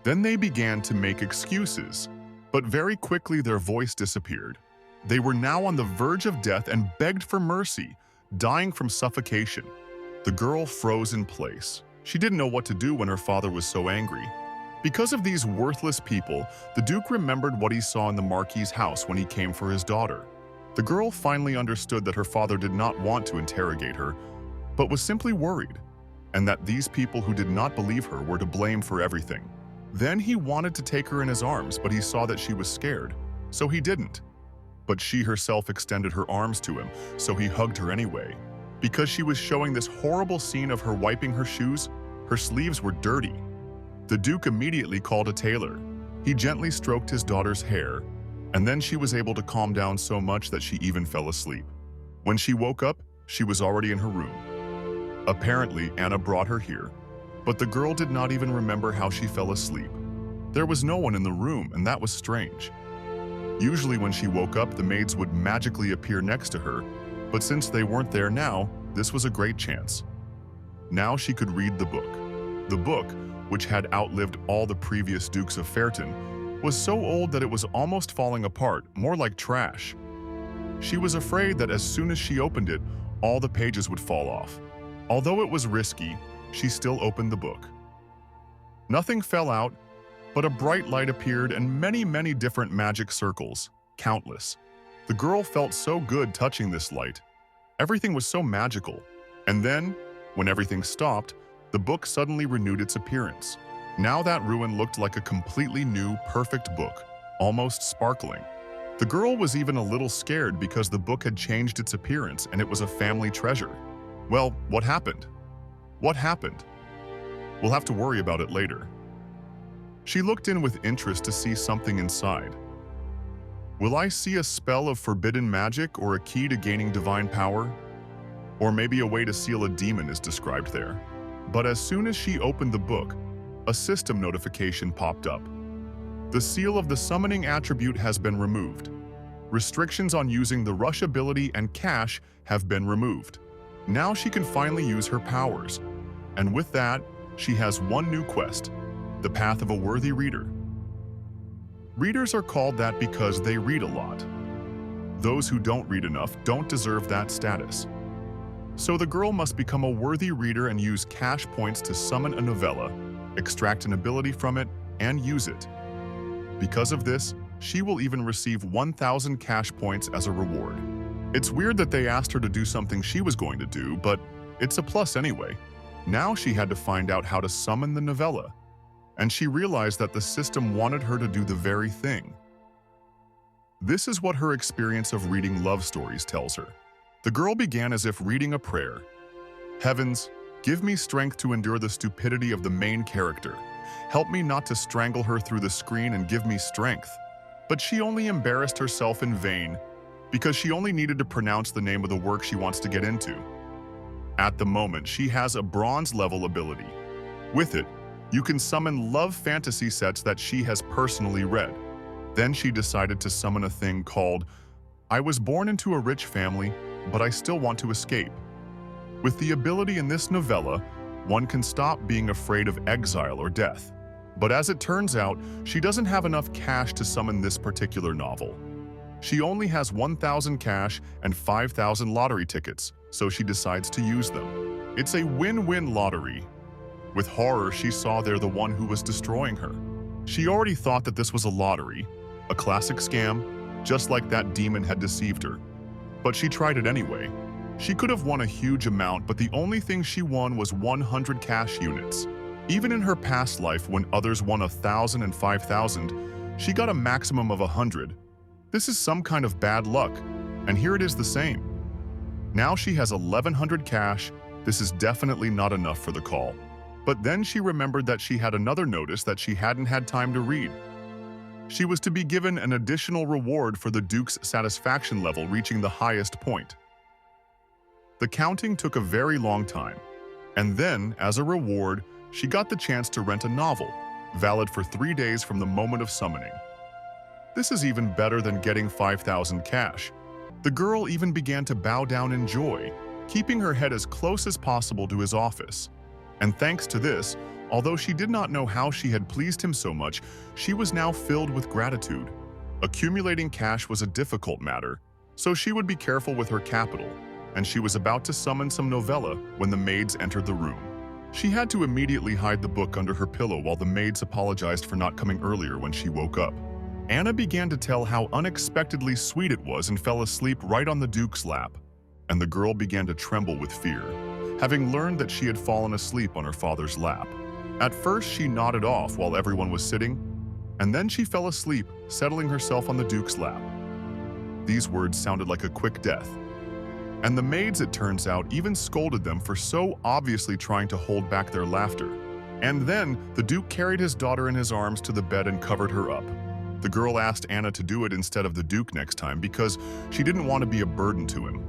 Then they began to make excuses, but very quickly their voice disappeared. They were now on the verge of death and begged for mercy, dying from suffocation. The girl froze in place. She didn't know what to do when her father was so angry. Because of these worthless people, the Duke remembered what he saw in the Marquis's house when he came for his daughter. The girl finally understood that her father did not want to interrogate her, but was simply worried, and that these people who did not believe her were to blame for everything. Then he wanted to take her in his arms, but he saw that she was scared, so he didn't. But she herself extended her arms to him, so he hugged her anyway. Because she was showing this horrible scene of her wiping her shoes, her sleeves were dirty. The Duke immediately called a tailor. He gently stroked his daughter's hair, and then she was able to calm down so much that she even fell asleep. When she woke up, she was already in her room. Apparently, Anna brought her here, but the girl did not even remember how she fell asleep. There was no one in the room, and that was strange. Usually when she woke up, the maids would magically appear next to her, but since they weren't there now, this was a great chance. Now she could read the book. The book, which had outlived all the previous Dukes of Fairton, was so old that it was almost falling apart, more like trash. She was afraid that as soon as she opened it, all the pages would fall off. Although it was risky, she still opened the book. Nothing fell out, but a bright light appeared and many different magic circles, countless. The girl felt so good touching this light. Everything was so magical. And then, when everything stopped, the book suddenly renewed its appearance. Now that ruin looked like a completely new, perfect book, almost sparkling. The girl was even a little scared because the book had changed its appearance and it was a family treasure. Well, what happened? What happened? We'll have to worry about it later. She looked in with interest to see something inside. Will I see a spell of forbidden magic or a key to gaining divine power? Or maybe a way to seal a demon is described there. But as soon as she opened the book, a system notification popped up. The seal of the summoning attribute has been removed. Restrictions on using the rush ability and cash have been removed. Now she can finally use her powers. And with that, she has one new quest, the path of a worthy reader. Readers are called that because they read a lot. Those who don't read enough don't deserve that status. So the girl must become a worthy reader and use cash points to summon a novella, extract an ability from it, and use it. Because of this, she will even receive 1,000 cash points as a reward. It's weird that they asked her to do something she was going to do, but it's a plus anyway. Now she had to find out how to summon the novella, and she realized that the system wanted her to do the very thing. This is what her experience of reading love stories tells her. The girl began as if reading a prayer. Heavens, give me strength to endure the stupidity of the main character. Help me not to strangle her through the screen and give me strength. But she only embarrassed herself in vain because she only needed to pronounce the name of the work she wants to get into. At the moment, she has a bronze level ability. With it, you can summon love fantasy sets that she has personally read. Then she decided to summon a thing called, I was born into a rich family, but I still want to escape. With the ability in this novella, one can stop being afraid of exile or death. But as it turns out, she doesn't have enough cash to summon this particular novel. She only has 1,000 cash and 5,000 lottery tickets, so she decides to use them. It's a win-win lottery. With horror, she saw there the one who was destroying her. She already thought that this was a lottery, a classic scam, just like that demon had deceived her. But she tried it anyway. She could have won a huge amount, but the only thing she won was 100 cash units. Even in her past life, when others won 1,000 and 5,000, she got a maximum of 100. This is some kind of bad luck, and here it is the same. Now she has 1,100 cash. This is definitely not enough for the call. But then she remembered that she had another notice that she hadn't had time to read. She was to be given an additional reward for the Duke's satisfaction level reaching the highest point. The counting took a very long time, and then, as a reward, she got the chance to rent a novel. valid for 3 days from the moment of summoning. This is even better than getting 5,000 cash. The girl even began to bow down in joy, keeping her head as close as possible to his office. And thanks to this, although she did not know how she had pleased him so much, she was now filled with gratitude. Accumulating cash was a difficult matter, so she would be careful with her capital, and she was about to summon some novella when the maids entered the room. She had to immediately hide the book under her pillow while the maids apologized for not coming earlier when she woke up. Anna began to tell how unexpectedly sweet it was and fell asleep right on the Duke's lap, and the girl began to tremble with fear, having learned that she had fallen asleep on her father's lap. At first, she nodded off while everyone was sitting, and then she fell asleep, settling herself on the Duke's lap. These words sounded like a quick death. And the maids, it turns out, even scolded them for so obviously trying to hold back their laughter. And then, the Duke carried his daughter in his arms to the bed and covered her up. The girl asked Anna to do it instead of the Duke next time because she didn't want to be a burden to him.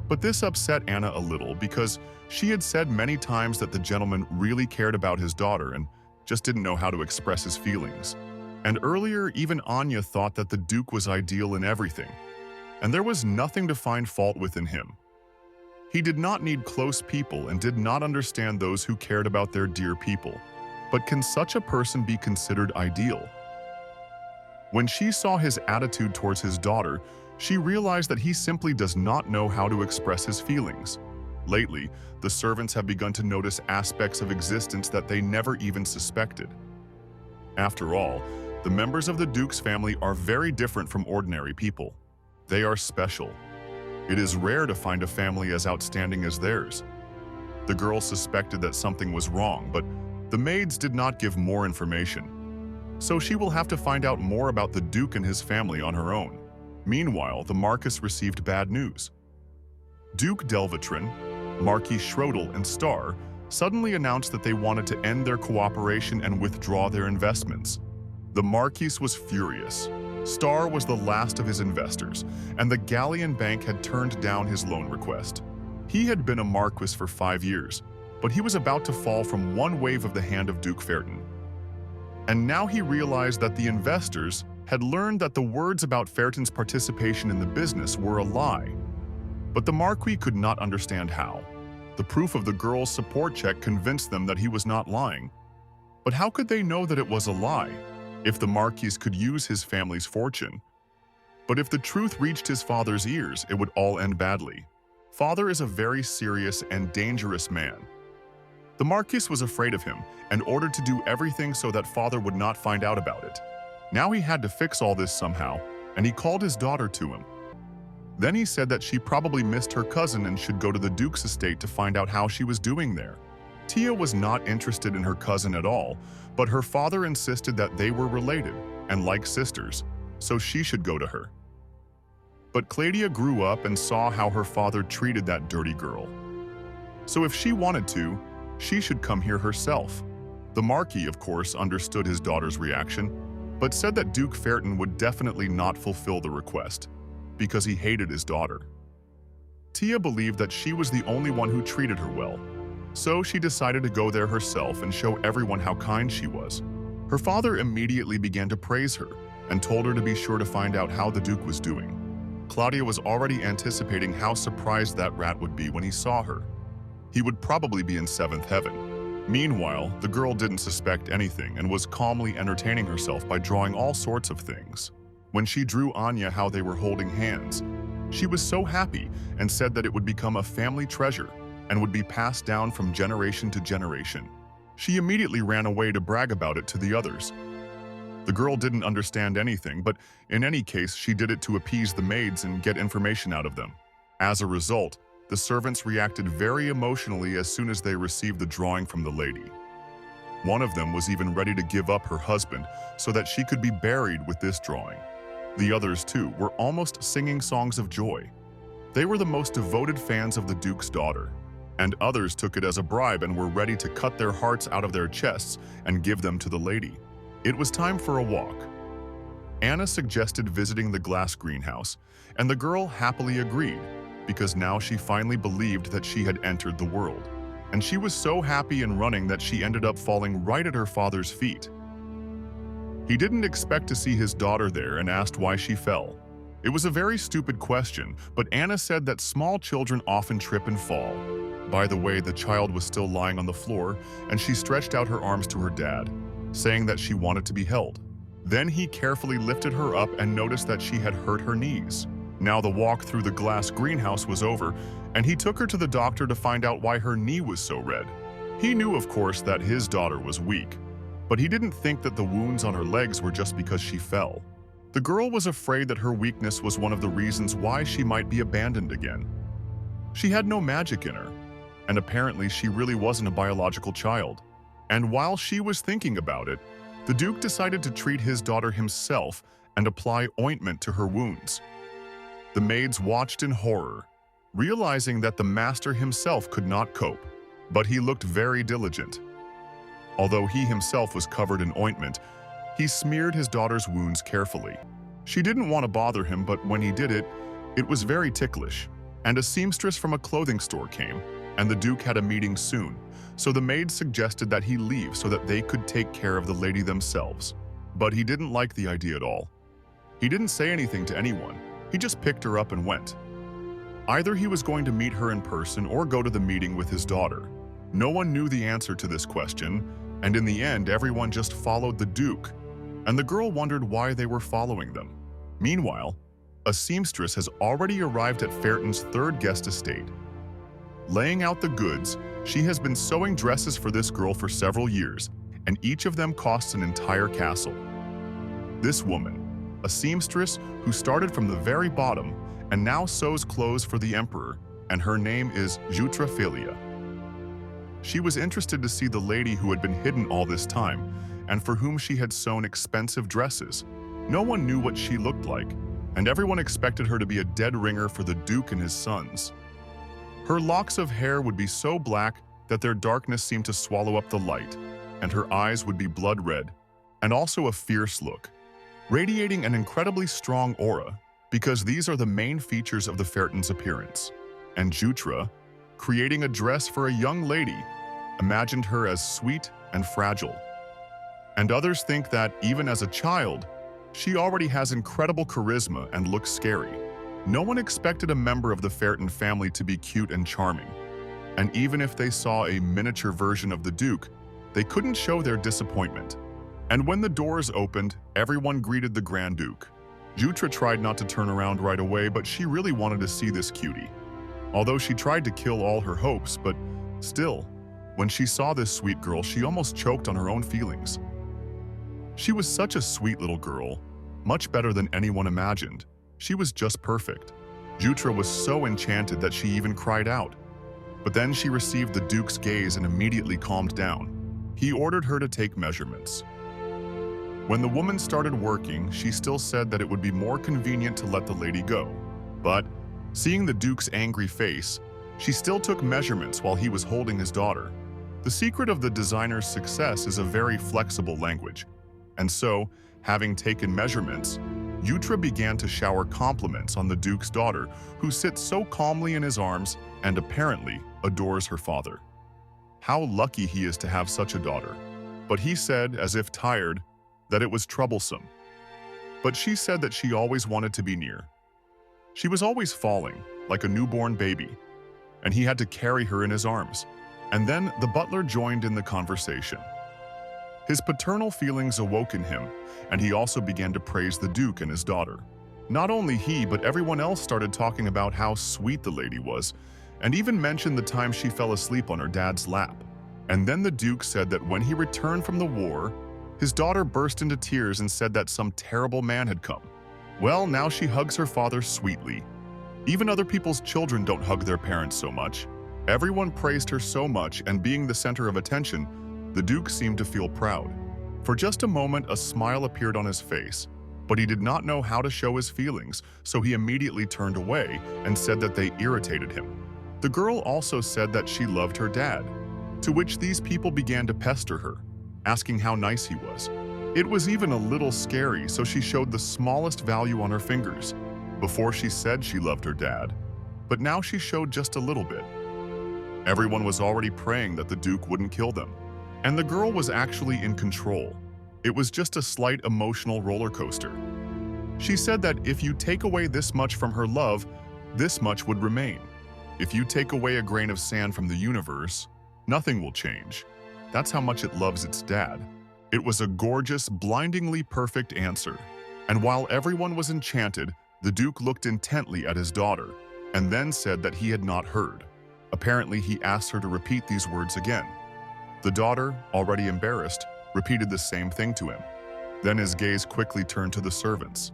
But this upset Anna a little because she had said many times that the gentleman really cared about his daughter and just didn't know how to express his feelings. And earlier, even Anya thought that the Duke was ideal in everything, and there was nothing to find fault within him. He did not need close people and did not understand those who cared about their dear people. But can such a person be considered ideal? When she saw his attitude towards his daughter, she realized that he simply does not know how to express his feelings. Lately, the servants have begun to notice aspects of existence that they never even suspected. After all, the members of the Duke's family are very different from ordinary people. They are special. It is rare to find a family as outstanding as theirs. The girl suspected that something was wrong, but the maids did not give more information. So she will have to find out more about the Duke and his family on her own. Meanwhile, the Marquis received bad news. Duke Delvatrin, Marquis Schrodel, and Star suddenly announced that they wanted to end their cooperation and withdraw their investments. The Marquis was furious. Star was the last of his investors, and the Galleon Bank had turned down his loan request. He had been a Marquis for 5 years, but he was about to fall from one wave of the hand of Duke Ferton. And now he realized that the investors had learned that the words about Ferton's participation in the business were a lie. But the Marquis could not understand how. The proof of the girl's support check convinced them that he was not lying. But how could they know that it was a lie, if the Marquis could use his family's fortune? But if the truth reached his father's ears, it would all end badly. Father is a very serious and dangerous man. The Marquis was afraid of him and ordered to do everything so that father would not find out about it. Now he had to fix all this somehow, and he called his daughter to him. Then he said that she probably missed her cousin and should go to the Duke's estate to find out how she was doing there. Tia was not interested in her cousin at all, but her father insisted that they were related and like sisters, so she should go to her. But Claudia grew up and saw how her father treated that dirty girl. So if she wanted to, she should come here herself. The Marquis, of course, understood his daughter's reaction, but said that Duke Ferton would definitely not fulfill the request, because he hated his daughter. Tia believed that she was the only one who treated her well, so she decided to go there herself and show everyone how kind she was. Her father immediately began to praise her and told her to be sure to find out how the Duke was doing. Claudia was already anticipating how surprised that rat would be when he saw her. He would probably be in seventh heaven. Meanwhile, the girl didn't suspect anything and was calmly entertaining herself by drawing all sorts of things. When she drew Anya how they were holding hands, she was so happy and said that it would become a family treasure and would be passed down from generation to generation. She immediately ran away to brag about it to the others. The girl didn't understand anything, but in any case, she did it to appease the maids and get information out of them. As a result, the servants reacted very emotionally as soon as they received the drawing from the lady. One of them was even ready to give up her husband so that she could be buried with this drawing. The others, too, were almost singing songs of joy. They were the most devoted fans of the Duke's daughter, and others took it as a bribe and were ready to cut their hearts out of their chests and give them to the lady. It was time for a walk. Anna suggested visiting the glass greenhouse, and the girl happily agreed, because now she finally believed that she had entered the world. and she was so happy and running that she ended up falling right at her father's feet. He didn't expect to see his daughter there and asked why she fell. It was a very stupid question, but Anna said that small children often trip and fall. By the way, the child was still lying on the floor, and she stretched out her arms to her dad, saying that she wanted to be held. Then he carefully lifted her up and noticed that she had hurt her knees. Now the walk through the glass greenhouse was over, and he took her to the doctor to find out why her knee was so red. He knew, of course, that his daughter was weak, but he didn't think that the wounds on her legs were just because she fell. The girl was afraid that her weakness was one of the reasons why she might be abandoned again. She had no magic in her, and apparently she really wasn't a biological child. And while she was thinking about it, the Duke decided to treat his daughter himself and apply ointment to her wounds. The maids watched in horror, realizing that the master himself could not cope, but he looked very diligent. Although he himself was covered in ointment, he smeared his daughter's wounds carefully. She didn't want to bother him, but when he did it, it was very ticklish. And a seamstress from a clothing store came, and the Duke had a meeting soon, so the maid suggested that he leave so that they could take care of the lady themselves. But he didn't like the idea at all. He didn't say anything to anyone. He just picked her up and went. Either he was going to meet her in person or go to the meeting with his daughter. No one knew the answer to this question, and in the end, everyone just followed the Duke, and the girl wondered why they were following them. Meanwhile, a seamstress has already arrived at Ferton's third guest estate. Laying out the goods, she has been sewing dresses for this girl for several years, and each of them costs an entire castle. This woman, a seamstress who started from the very bottom and now sews clothes for the emperor, and her name is Jutrophilia. She was interested to see the lady who had been hidden all this time, and for whom she had sewn expensive dresses. No one knew what she looked like, and everyone expected her to be a dead ringer for the Duke and his sons. Her locks of hair would be so black that their darkness seemed to swallow up the light, and her eyes would be blood red, and also a fierce look, radiating an incredibly strong aura, because these are the main features of the Ferton's appearance. And Jutra, creating a dress for a young lady, imagined her as sweet and fragile. And others think that, even as a child, she already has incredible charisma and looks scary. No one expected a member of the Ferton family to be cute and charming. And even if they saw a miniature version of the Duke, they couldn't show their disappointment. And when the doors opened, everyone greeted the Grand Duke. Jutra tried not to turn around right away, but she really wanted to see this cutie. Although she tried to kill all her hopes, but still, when she saw this sweet girl, she almost choked on her own feelings. She was such a sweet little girl, much better than anyone imagined. She was just perfect. Jutra was so enchanted that she even cried out. But then she received the Duke's gaze and immediately calmed down. He ordered her to take measurements. When the woman started working, she still said that it would be more convenient to let the lady go. But, seeing the Duke's angry face, she still took measurements while he was holding his daughter. The secret of the designer's success is a very flexible language. And so, having taken measurements, Jutra began to shower compliments on the Duke's daughter, who sits so calmly in his arms and apparently adores her father. How lucky he is to have such a daughter. But he said, as if tired, that it was troublesome. But she said that she always wanted to be near. She was always falling, like a newborn baby, and he had to carry her in his arms. And then the butler joined in the conversation. His paternal feelings awoke in him, and he also began to praise the Duke and his daughter. Not only he, but everyone else started talking about how sweet the lady was, and even mentioned the time she fell asleep on her dad's lap. And then the Duke said that when he returned from the war, his daughter burst into tears and said that some terrible man had come. Well, now she hugs her father sweetly. Even other people's children don't hug their parents so much. Everyone praised her so much, and being the center of attention, the Duke seemed to feel proud. For just a moment, a smile appeared on his face, but he did not know how to show his feelings, so he immediately turned away and said that they irritated him. The girl also said that she loved her dad, to which these people began to pester her, asking how nice he was. It was even a little scary, so she showed the smallest value on her fingers. Before she said she loved her dad, but now she showed just a little bit. Everyone was already praying that the Duke wouldn't kill them. And the girl was actually in control. It was just a slight emotional roller coaster. She said that if you take away this much from her love, this much would remain. If you take away a grain of sand from the universe, nothing will change. That's how much it loves its dad. It was a gorgeous, blindingly perfect answer. And while everyone was enchanted, the Duke looked intently at his daughter and then said that he had not heard. Apparently, he asked her to repeat these words again. The daughter, already embarrassed, repeated the same thing to him. Then his gaze quickly turned to the servants.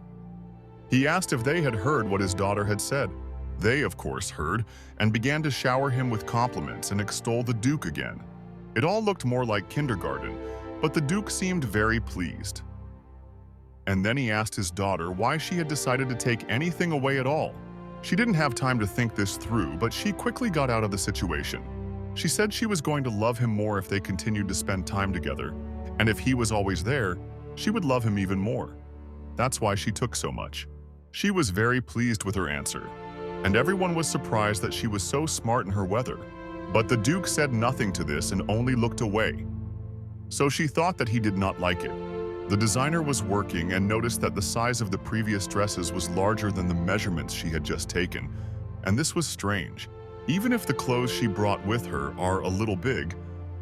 He asked if they had heard what his daughter had said. They, of course, heard and began to shower him with compliments and extol the Duke again. It all looked more like kindergarten, but the Duke seemed very pleased. And then he asked his daughter why she had decided to take anything away at all. She didn't have time to think this through, but she quickly got out of the situation. She said she was going to love him more if they continued to spend time together, and if he was always there, she would love him even more. That's why she took so much. She was very pleased with her answer, and everyone was surprised that she was so smart in her weather. But the Duke said nothing to this and only looked away. So she thought that he did not like it. The designer was working and noticed that the size of the previous dresses was larger than the measurements she had just taken, and this was strange. Even if the clothes she brought with her are a little big,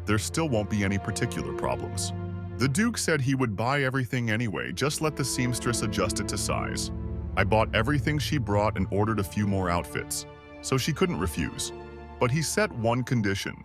there still won't be any particular problems. The Duke said he would buy everything anyway, just let the seamstress adjust it to size. I bought everything she brought and ordered a few more outfits, so she couldn't refuse. But he set one condition.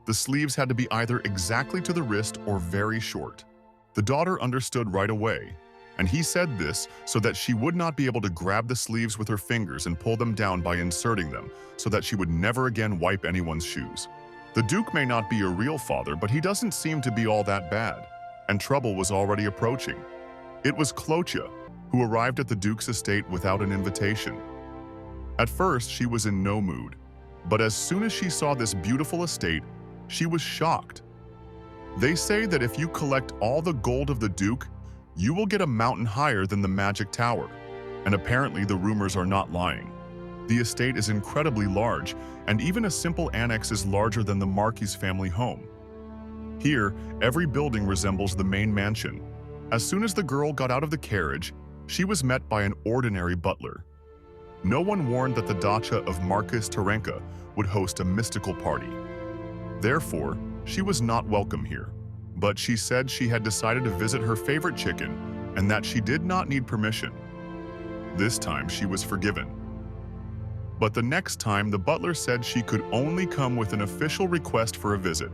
The sleeves had to be either exactly to the wrist or very short. The daughter understood right away, and he said this so that she would not be able to grab the sleeves with her fingers and pull them down by inserting them, so that she would never again wipe anyone's shoes. The Duke may not be a real father, but he doesn't seem to be all that bad, and trouble was already approaching. It was Clotia, who arrived at the Duke's estate without an invitation. At first, she was in no mood, but as soon as she saw this beautiful estate, she was shocked. They say that if you collect all the gold of the Duke, you will get a mountain higher than the Magic Tower, and apparently the rumors are not lying. The estate is incredibly large, and even a simple annex is larger than the Marquis family home. Here, every building resembles the main mansion. As soon as the girl got out of the carriage, she was met by an ordinary butler. No one warned that the dacha of Marquis Tyrant would host a mystical party. Therefore, she was not welcome here. But she said she had decided to visit her favorite chicken and that she did not need permission. This time she was forgiven. But the next time, the butler said she could only come with an official request for a visit.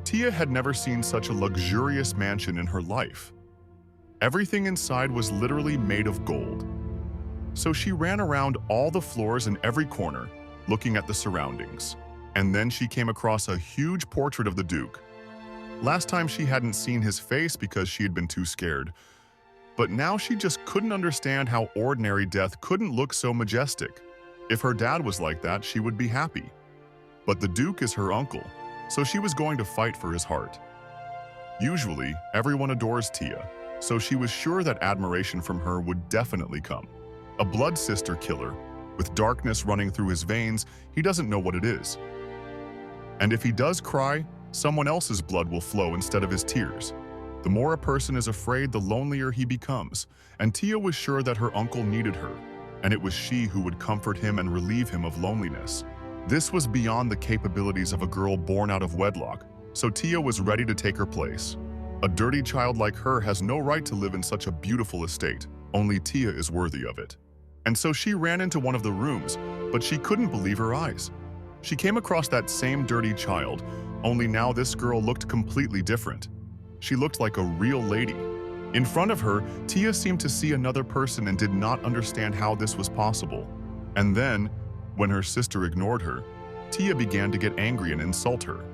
Tia had never seen such a luxurious mansion in her life. Everything inside was literally made of gold. So she ran around all the floors and every corner, looking at the surroundings. And then she came across a huge portrait of the Duke. Last time she hadn't seen his face because she had been too scared. But now she just couldn't understand how ordinary death couldn't look so majestic. If her dad was like that, she would be happy. But the Duke is her uncle, so she was going to fight for his heart. Usually, everyone adores Tia, so she was sure that admiration from her would definitely come. A blood sister killer, with darkness running through his veins, he doesn't know what it is. And if he does cry, someone else's blood will flow instead of his tears. The more a person is afraid, the lonelier he becomes, and Tia was sure that her uncle needed her, and it was she who would comfort him and relieve him of loneliness. This was beyond the capabilities of a girl born out of wedlock, so Tia was ready to take her place. A dirty child like her has no right to live in such a beautiful estate. Only Tia is worthy of it. And so she ran into one of the rooms, but she couldn't believe her eyes. She came across that same dirty child, only now this girl looked completely different. She looked like a real lady. In front of her, Tia seemed to see another person and did not understand how this was possible. And then, when her sister ignored her, Tia began to get angry and insult her.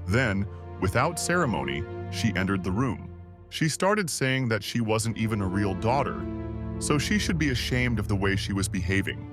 Then, without ceremony, she entered the room. She started saying that she wasn't even a real daughter, so she should be ashamed of the way she was behaving.